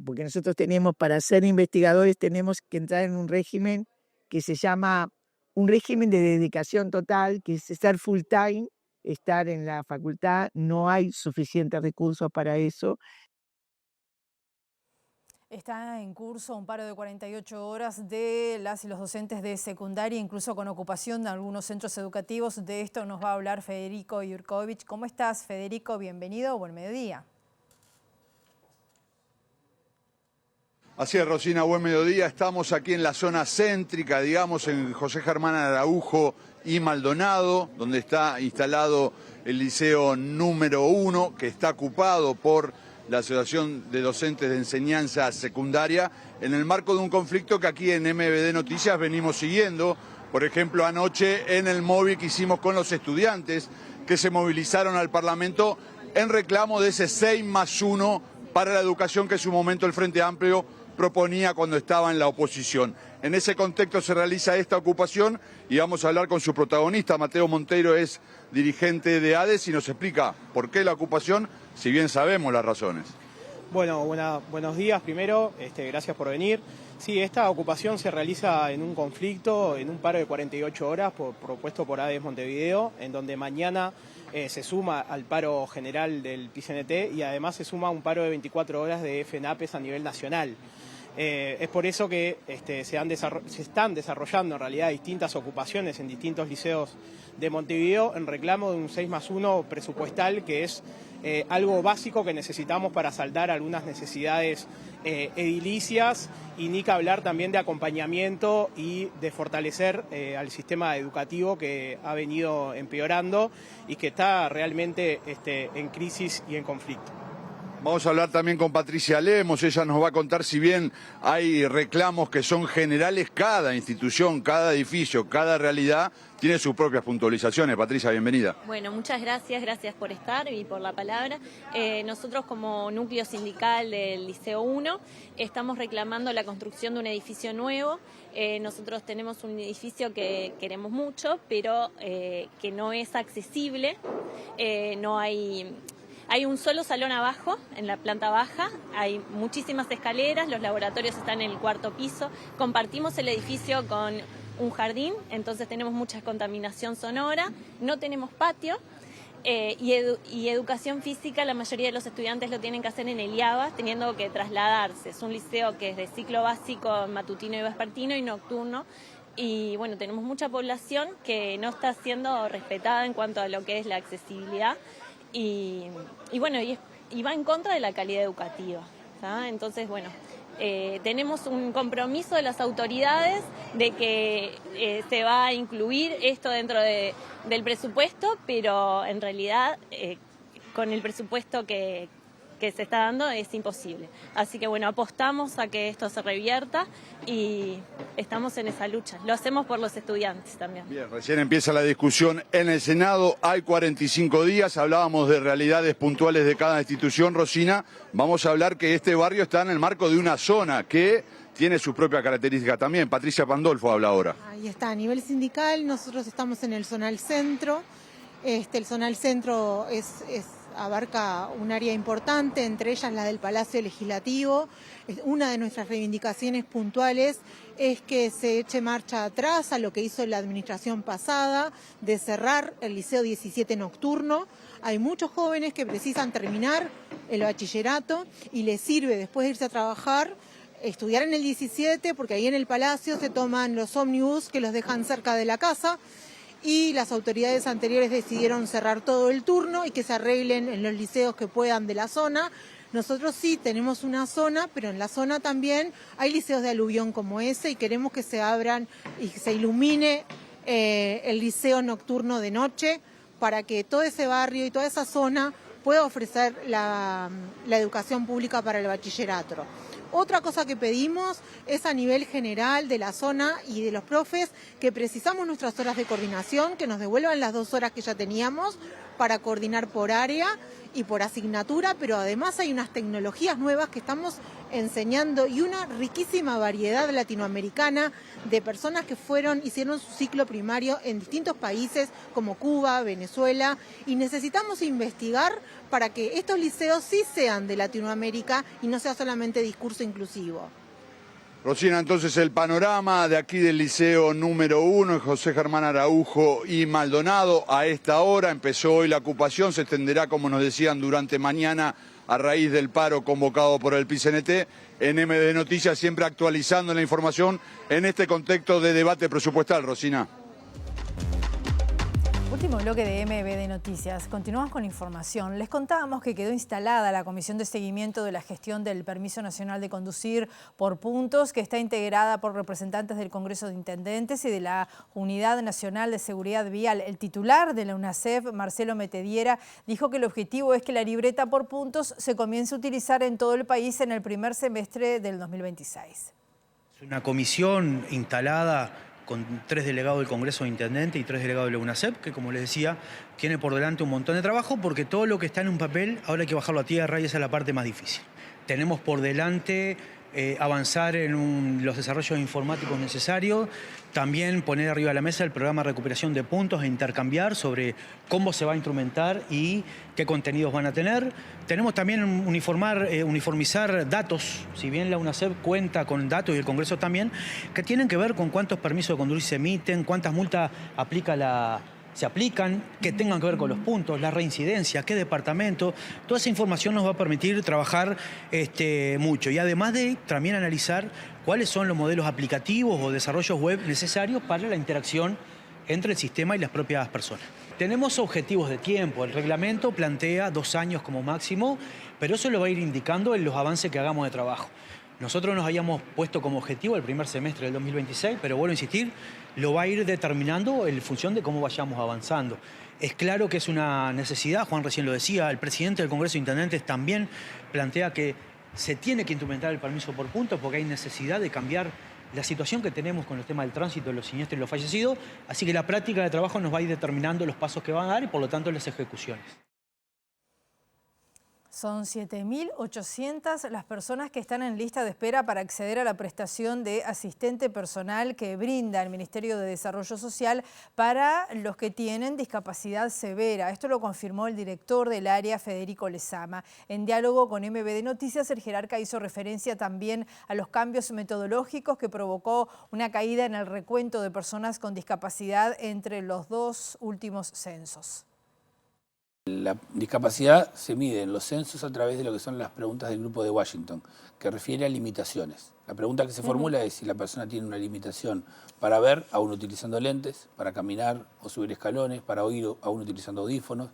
porque nosotros para ser investigadores tenemos que entrar en un régimen que se llama un régimen de dedicación total, que es estar full time, estar en la facultad, no hay suficientes recursos para eso. Está en curso un paro de 48 horas de las y los docentes de secundaria, incluso con ocupación de algunos centros educativos. De esto nos va a hablar Federico Jurkovic. ¿Cómo estás, Federico? Bienvenido, buen mediodía. Así es, Rosina, buen mediodía. Estamos aquí en la zona céntrica, digamos, en José Germán Araujo y Maldonado, donde está instalado el liceo número 1, que está ocupado por la Asociación de Docentes de Enseñanza Secundaria, en el marco de un conflicto que aquí en MBD Noticias venimos siguiendo. Por ejemplo, anoche en el móvil que hicimos con los estudiantes que se movilizaron al Parlamento en reclamo de ese 6+1 para la educación que en su momento el Frente Amplio proponía cuando estaba en la oposición. En ese contexto se realiza esta ocupación y vamos a hablar con su protagonista. Mateo Monteiro es dirigente de ADES y nos explica por qué la ocupación, si bien sabemos las razones. Bueno, buenos días primero, gracias por venir. Sí, esta ocupación se realiza en un conflicto, en un paro de 48 horas propuesto por ADES Montevideo, en donde mañana se suma al paro general del PCNT y además se suma un paro de 24 horas de FENAPES a nivel nacional. Es por eso que se están desarrollando en realidad distintas ocupaciones en distintos liceos de Montevideo en reclamo de un 6+1 presupuestal, que es algo básico que necesitamos para saldar algunas necesidades edilicias, y ni que hablar también de acompañamiento y de fortalecer al sistema educativo, que ha venido empeorando y que está realmente en crisis y en conflicto. Vamos a hablar también con Patricia Lemos, ella nos va a contar, si bien hay reclamos que son generales, cada institución, cada edificio, cada realidad tiene sus propias puntualizaciones. Patricia, bienvenida. Bueno, muchas gracias por estar y por la palabra. Nosotros como núcleo sindical del Liceo 1 estamos reclamando la construcción de un edificio nuevo. Nosotros tenemos un edificio que queremos mucho, pero que no es accesible, no hay... Hay un solo salón abajo, en la planta baja, hay muchísimas escaleras, los laboratorios están en el 4º piso, compartimos el edificio con un jardín, entonces tenemos mucha contaminación sonora, no tenemos patio y educación física, la mayoría de los estudiantes lo tienen que hacer en el IABA, teniendo que trasladarse. Es un liceo que es de ciclo básico, matutino y vespertino y nocturno. Y bueno, tenemos mucha población que no está siendo respetada en cuanto a lo que es la accesibilidad. Y bueno, y va en contra de la calidad educativa, ¿tá? Entonces, bueno, tenemos un compromiso de las autoridades de que se va a incluir esto dentro del presupuesto, pero en realidad con el presupuesto que se está dando es imposible. Así que bueno, apostamos a que esto se revierta y estamos en esa lucha. Lo hacemos por los estudiantes también. Bien, recién empieza la discusión en el Senado, hay 45 días, hablábamos de realidades puntuales de cada institución. Rosina, vamos a hablar que este barrio está en el marco de una zona que tiene sus propias características también. Patricia Pandolfo habla ahora. Ahí está, a nivel sindical nosotros estamos en el zonal centro. El zonal centro abarca un área importante, entre ellas la del Palacio Legislativo. Una de nuestras reivindicaciones puntuales es que se eche marcha atrás a lo que hizo la administración pasada de cerrar el Liceo 17 nocturno. Hay muchos jóvenes que precisan terminar el bachillerato y les sirve, después de irse a trabajar, estudiar en el 17, porque ahí en el Palacio se toman los ómnibus que los dejan cerca de la casa. Y las autoridades anteriores decidieron cerrar todo el turno y que se arreglen en los liceos que puedan de la zona. Nosotros sí tenemos una zona, pero en la zona también hay liceos de aluvión como ese y queremos que se abran y que se ilumine el liceo nocturno de noche para que todo ese barrio y toda esa zona pueda ofrecer la educación pública para el bachillerato. Otra cosa que pedimos es a nivel general de la zona y de los profes que precisamos nuestras horas de coordinación, que nos devuelvan las 2 horas que ya teníamos para coordinar por área y por asignatura, pero además hay unas tecnologías nuevas que estamos enseñando y una riquísima variedad latinoamericana de personas que hicieron su ciclo primario en distintos países como Cuba, Venezuela, y necesitamos investigar para que estos liceos sí sean de Latinoamérica y no sea solamente discurso inclusivo. Rosina, entonces el panorama de aquí del Liceo número 1, José Germán Araujo y Maldonado, a esta hora empezó hoy la ocupación, se extenderá, como nos decían, durante mañana a raíz del paro convocado por el PICNT. En MBD Noticias siempre actualizando la información en este contexto de debate presupuestal, Rosina. Último bloque de MBD Noticias. Continuamos con información. Les contábamos que quedó instalada la Comisión de Seguimiento de la Gestión del Permiso Nacional de Conducir por Puntos, que está integrada por representantes del Congreso de Intendentes y de la Unidad Nacional de Seguridad Vial. El titular de la UNACEF, Marcelo Metediera, dijo que el objetivo es que la libreta por puntos se comience a utilizar en todo el país en el primer semestre del 2026. Es una comisión instalada con 3 delegados del Congreso de Intendentes y 3 delegados de la UNACEF, que como les decía, tiene por delante un montón de trabajo, porque todo lo que está en un papel ahora hay que bajarlo a tierra y esa es la parte más difícil. Tenemos por delante avanzar en los desarrollos informáticos necesarios, también poner arriba de la mesa el programa de recuperación de puntos e intercambiar sobre cómo se va a instrumentar y qué contenidos van a tener. Tenemos también uniformizar datos, si bien la UNACEF cuenta con datos y el Congreso también, que tienen que ver con cuántos permisos de conducir se emiten, cuántas multas se aplican, que tengan que ver con los puntos, la reincidencia, qué departamento. Toda esa información nos va a permitir trabajar mucho y además de también analizar cuáles son los modelos aplicativos o desarrollos web necesarios para la interacción entre el sistema y las propias personas. Tenemos objetivos de tiempo. El reglamento plantea 2 años como máximo, pero eso lo va a ir indicando en los avances que hagamos de trabajo. Nosotros nos habíamos puesto como objetivo el primer semestre del 2026, pero vuelvo a insistir, lo va a ir determinando en función de cómo vayamos avanzando. Es claro que es una necesidad, Juan recién lo decía, el presidente del Congreso de Intendentes también plantea que se tiene que instrumentar el permiso por puntos porque hay necesidad de cambiar la situación que tenemos con el tema del tránsito, los siniestros y los fallecidos, así que la práctica de trabajo nos va a ir determinando los pasos que van a dar y por lo tanto las ejecuciones. Son 7.800 las personas que están en lista de espera para acceder a la prestación de asistente personal que brinda el Ministerio de Desarrollo Social para los que tienen discapacidad severa. Esto lo confirmó el director del área, Federico Lezama. En diálogo con MBD Noticias, el jerarca hizo referencia también a los cambios metodológicos que provocó una caída en el recuento de personas con discapacidad entre los 2 últimos censos. La discapacidad se mide en los censos a través de lo que son las preguntas del Grupo de Washington, que refiere a limitaciones. La pregunta que se formula es si la persona tiene una limitación para ver, aún utilizando lentes, para caminar o subir escalones, para oír, aún utilizando audífonos,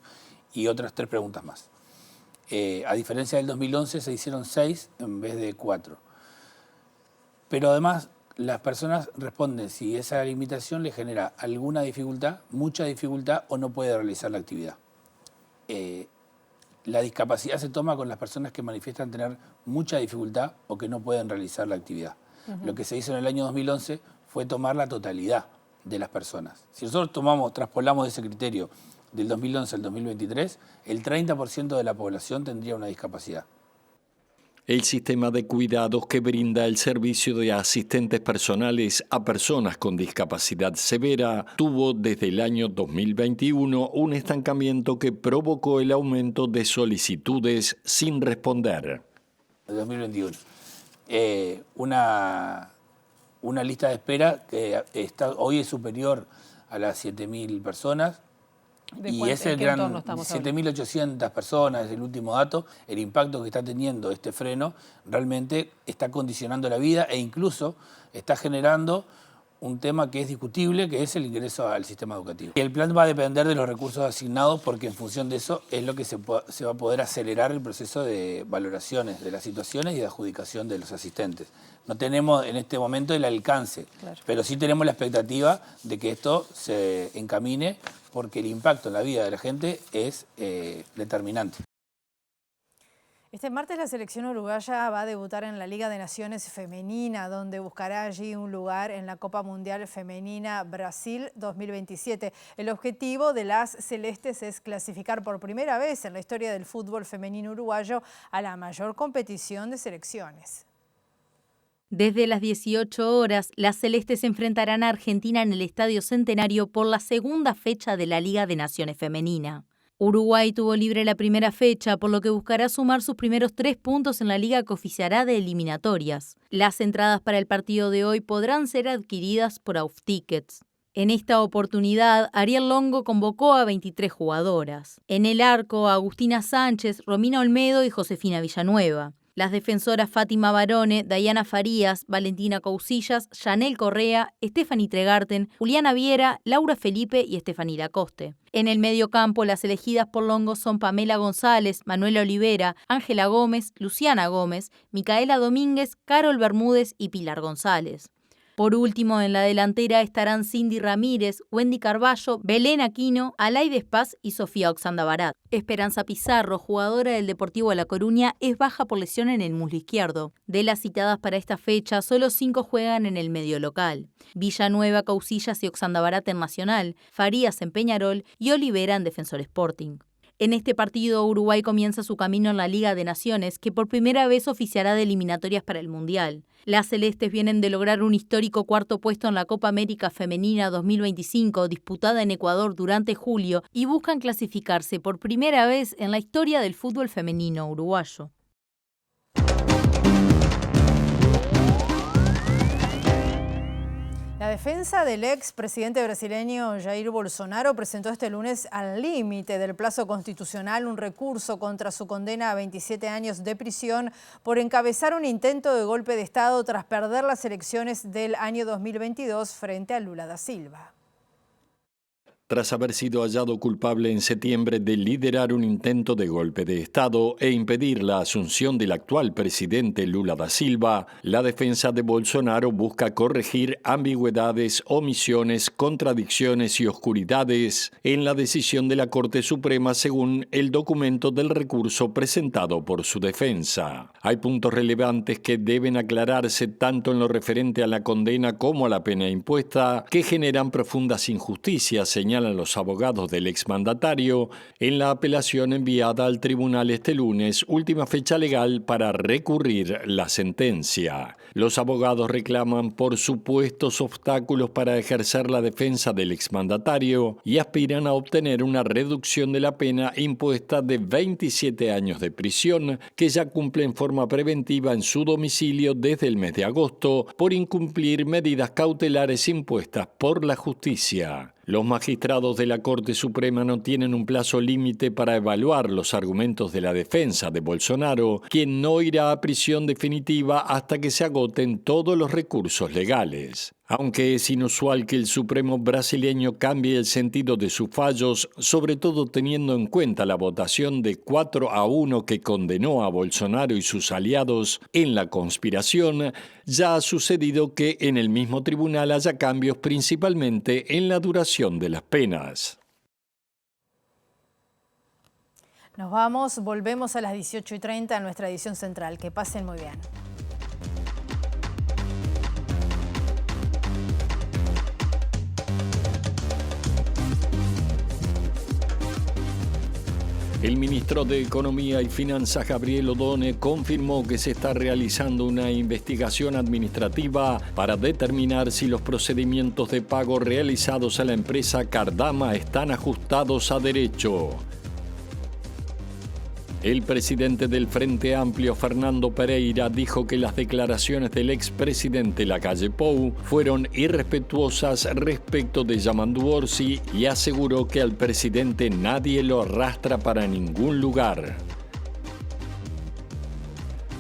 y otras 3 preguntas más. A diferencia del 2011, se hicieron 6 en vez de 4. Pero además, las personas responden si esa limitación le genera alguna dificultad, mucha dificultad o no puede realizar la actividad. La discapacidad se toma con las personas que manifiestan tener mucha dificultad o que no pueden realizar la actividad. Lo que se hizo en el año 2011 fue tomar la totalidad de las personas. Si nosotros traspolamos ese criterio del 2011 al 2023, el 30% de la población tendría una discapacidad. El sistema de cuidados que brinda el servicio de asistentes personales a personas con discapacidad severa tuvo desde el año 2021 un estancamiento que provocó el aumento de solicitudes sin responder. 2021. Una lista de espera que hoy es superior a las 7.000 personas. Y es el gran 7.800 personas, es el último dato. El impacto que está teniendo este freno realmente está condicionando la vida e incluso está generando un tema que es discutible, que es el ingreso al sistema educativo. Y el plan va a depender de los recursos asignados porque en función de eso es lo que se va a poder acelerar el proceso de valoraciones de las situaciones y de adjudicación de los asistentes. No tenemos en este momento el alcance, pero sí tenemos la expectativa de que esto se encamine porque el impacto en la vida de la gente es determinante. Este martes la selección uruguaya va a debutar en la Liga de Naciones Femenina, donde buscará allí un lugar en la Copa Mundial Femenina Brasil 2027. El objetivo de las celestes es clasificar por primera vez en la historia del fútbol femenino uruguayo a la mayor competición de selecciones. Desde las 18 horas, las celestes se enfrentarán a Argentina en el Estadio Centenario por la segunda fecha de la Liga de Naciones Femenina. Uruguay tuvo libre la primera fecha, por lo que buscará sumar sus primeros 3 puntos en la liga que oficiará de eliminatorias. Las entradas para el partido de hoy podrán ser adquiridas por Auf Tickets. En esta oportunidad, Ariel Longo convocó a 23 jugadoras. En el arco, Agustina Sánchez, Romina Olmedo y Josefina Villanueva. Las defensoras Fátima Barone, Dayana Farías, Valentina Cousillas, Yanel Correa, Stephanie Tregarten, Juliana Viera, Laura Felipe y Stephanie Lacoste. En el mediocampo, las elegidas por Longo son Pamela González, Manuela Olivera, Ángela Gómez, Luciana Gómez, Micaela Domínguez, Carol Bermúdez y Pilar González. Por último, en la delantera estarán Cindy Ramírez, Wendy Carballo, Belén Aquino, Alaide Paz y Sofía Oxandabarat. Esperanza Pizarro, jugadora del Deportivo La Coruña, es baja por lesión en el muslo izquierdo. De las citadas para esta fecha, solo 5 juegan en el medio local. Villanueva, Cousillas y Oxandabarat en Nacional, Farías en Peñarol y Olivera en Defensor Sporting. En este partido, Uruguay comienza su camino en la Liga de Naciones, que por primera vez oficiará de eliminatorias para el Mundial. Las celestes vienen de lograr un histórico 4º puesto en la Copa América Femenina 2025, disputada en Ecuador durante julio, y buscan clasificarse por primera vez en la historia del fútbol femenino uruguayo. La defensa del ex presidente brasileño Jair Bolsonaro presentó este lunes, al límite del plazo constitucional, un recurso contra su condena a 27 años de prisión por encabezar un intento de golpe de Estado tras perder las elecciones del año 2022 frente a Lula da Silva. Tras haber sido hallado culpable en septiembre de liderar un intento de golpe de Estado e impedir la asunción del actual presidente Lula da Silva, la defensa de Bolsonaro busca corregir ambigüedades, omisiones, contradicciones y oscuridades en la decisión de la Corte Suprema según el documento del recurso presentado por su defensa. Hay puntos relevantes que deben aclararse tanto en lo referente a la condena como a la pena impuesta, que generan profundas injusticias, señalan los abogados del exmandatario en la apelación enviada al tribunal este lunes, última fecha legal para recurrir la sentencia. Los abogados reclaman por supuestos obstáculos para ejercer la defensa del exmandatario y aspiran a obtener una reducción de la pena impuesta de 27 años de prisión, que ya cumple en forma preventiva en su domicilio desde el mes de agosto por incumplir medidas cautelares impuestas por la justicia. Los magistrados de la Corte Suprema no tienen un plazo límite para evaluar los argumentos de la defensa de Bolsonaro, quien no irá a prisión definitiva hasta que se agoten todos los recursos legales. Aunque es inusual que el Supremo brasileño cambie el sentido de sus fallos, sobre todo teniendo en cuenta la votación de 4-1 que condenó a Bolsonaro y sus aliados en la conspiración, ya ha sucedido que en el mismo tribunal haya cambios principalmente en la duración de las penas. Nos vamos, volvemos a las 18:30 en nuestra edición central. Que pasen muy bien. El ministro de Economía y Finanzas, Gabriel Odone, confirmó que se está realizando una investigación administrativa para determinar si los procedimientos de pago realizados a la empresa Cardama están ajustados a derecho. El presidente del Frente Amplio, Fernando Pereira, dijo que las declaraciones del expresidente Lacalle Pou fueron irrespetuosas respecto de Yamandu Orsi y aseguró que al presidente nadie lo arrastra para ningún lugar.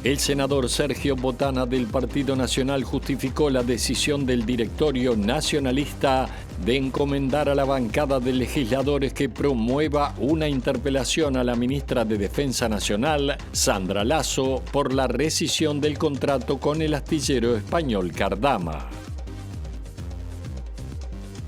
El senador Sergio Botana del Partido Nacional justificó la decisión del directorio nacionalista de encomendar a la bancada de legisladores que promueva una interpelación a la ministra de Defensa Nacional, Sandra Lasso, por la rescisión del contrato con el astillero español Cardama.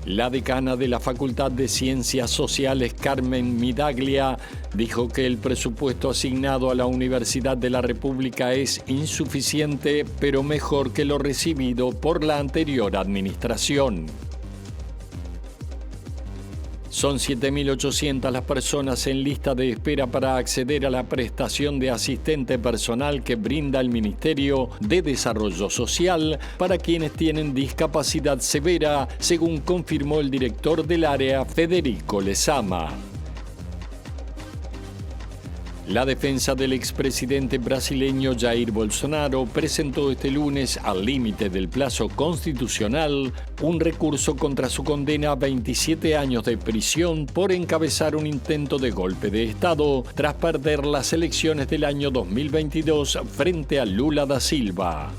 La decana de la Facultad de Ciencias Sociales, Carmen Midaglia, dijo que el presupuesto asignado a la Universidad de la República es insuficiente, pero mejor que lo recibido por la anterior administración. Son 7.800 las personas en lista de espera para acceder a la prestación de asistente personal que brinda el Ministerio de Desarrollo Social para quienes tienen discapacidad severa, según confirmó el director del área, Federico Lezama. La defensa del expresidente brasileño Jair Bolsonaro presentó este lunes, al límite del plazo constitucional, un recurso contra su condena a 27 años de prisión por encabezar un intento de golpe de Estado tras perder las elecciones del año 2022 frente a Lula da Silva.